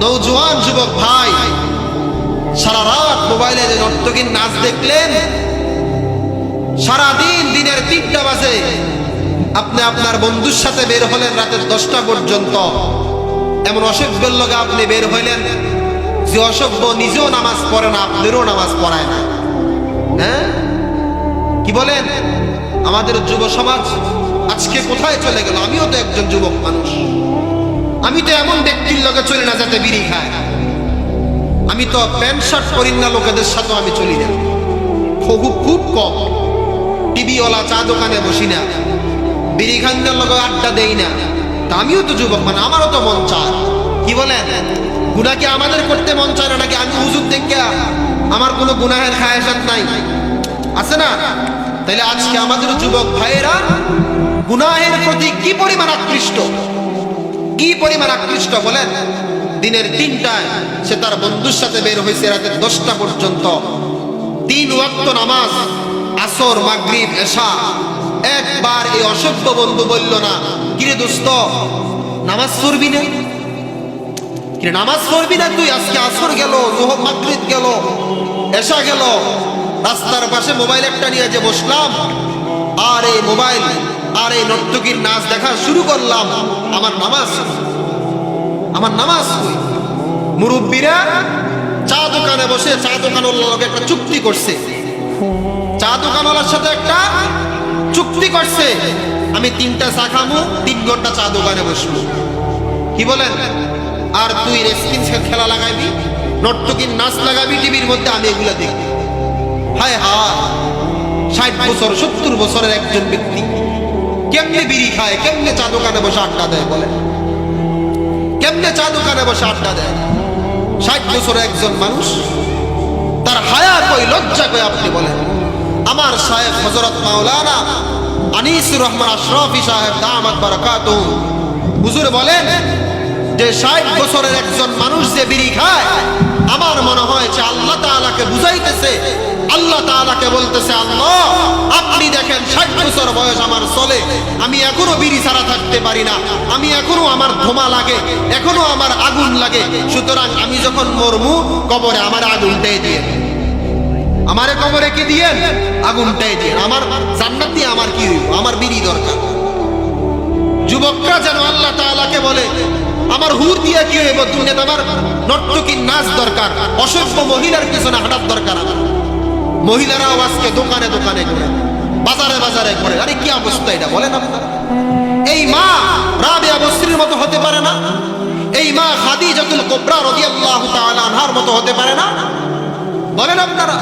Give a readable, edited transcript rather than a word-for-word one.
নওজোয়ান যুবক ভাই, সারা রাত মোবাইলে যে নর্তকীর নাচ দেখলেন, সারাদিন দিনের 3টা বাজে আপনি আপনার বন্ধুর সাথে বের হলেন রাতের 10টা পর্যন্ত। এমন অসভ্যের লগে আপনি বের হইলেন যে অসভ্য নিজেও নামাজ পড়ে না, আপনারও নামাজ পড়ায় না। হ্যাঁ, কি বলেন? আমাদের যুব সমাজ আজকে কোথায় চলে গেল? আমিও তো একজন যুবক মানুষ, আমি তো এমন ব্যক্তির লগে চলি না যাতে বিড়ি খায়। আমি তো প্যান্ট শার্ট পরি না লোকেদের সাথে আমি চলি না, খুব কম। টিভিওয়ালা চা দোকানে বসি না, বিড়ি খান্নার লগে আড্ডা দেই না। তা আমিও তো যুবক মানে, আমারও তো মন চায়। কি বলেন? গুনাহ কি আমাদের করতে মন চায় না? নাকি আমি হুজুর দেখে আমার কোনো গুনাহের খায়েশাত নাই? আছে না? তাইলে আজকে আমাদের যুবক ভাইয়েরা গুনাহের প্রতি কি পরিমাণ আকৃষ্ট, কি পরিমাণ আকৃষ্ট বলেন? দিনের 3টায় সে তার বন্ধুর সাথে বের হয়েছে রাতের 10টা পর্যন্ত। 3 ওয়াক্ত নামাজ, আসর, মাগরিব, এশা। একবার এই অসভ্য বন্ধু বলল না, কিরে দোস্ত নামাজ পড়বি না? কিরে নামাজ পড়বি না তুই? আজকে আসর গেল, যোহর মাগরিব গেল, এশা গেল, রাস্তার পাশে মোবাইল একটা নিয়ে যে বসলাম, আর এই মোবাইল আর এই নর্তকীর নাচ দেখা শুরু করলাম। আমার নামাজ কই? মুরব্বীরা চা দোকানে বসে চা দোকানওয়ালার লগে একটা চুক্তি করছে, চা দোকানওয়ালার সাথে একটা চুক্তি করছে, আমি 3টা চা খামু, 3 ঘন্টা চা দোকানে বসবো। কি বলেন? আর তুই রেসকিন খেলা লাগাইবি, নর্তকীর নাচ লাগাবি টিভির মধ্যে, আমি এগুলা দেখবি। হায় হায়, 60 বছর 70 বছরের একজন ব্যক্তি কেমনে বিড়ি খায়, কেমনে চা দোকানে বসে আড্ডা দেয়? বলেন, কেমনে চা দোকানে বসে আড্ডা দেয়? 60 বছরের একজন মানুষ, তার হায়া কই, লজ্জা কই? আপনি বলেন। আমার শায়েখ হযরত মাওলানা আনিসুর রহমান আশরাফি সাহেব দামাত বারাকাতুহু হুজুর বলেন যে 60 বছরের একজন মানুষ যে বিড়ি খায়, আমার মনে হয় যে আল্লাহ তাআলাকে বুঝাইতেছে, আল্লাহ তাআলাকে বলতেছে, আল্লাহ আপনি দেখেন 60 বছর বয়স আমার চলে, আমি এখনো বিড়ি ছাড়া থাকতে পারি না, আমি এখনো আমার ধোঁয়া লাগে, এখনো আমার আগুন লাগে। সুতরাং আমি যখন মরমু কবরে আমার আগুনটাই দিয়ে, আমারে কবরে কি দিয়ে? আগুনটাই দিয়ে। আমার জান্নাত দিয়ে আমার কি হইব? আমার বিড়ি দরকার। যুবকরা যেন আল্লাহ তাআলাকে বলে, আমার হুর দিয়ে কি হইব? দুনিয়াতে আমার নর্তকীর নাচ দরকার, অসভ্য মহিলার পিছনে হাঁটার দরকার আমার। মহিলারাও আজকে দোকানে দোকানে ঘুরে, বাজারে বাজারে ঘুরে। আরে কি অবস্থা এটা বলেন আপনারা? এই মা রাবিয়া বসরির মতো হতে পারে না? এই মা খাদিজাতুল কুবরা রাদিয়াল্লাহু তাআলা আনহার মতো হতে পারে না? বলেন আপনারা।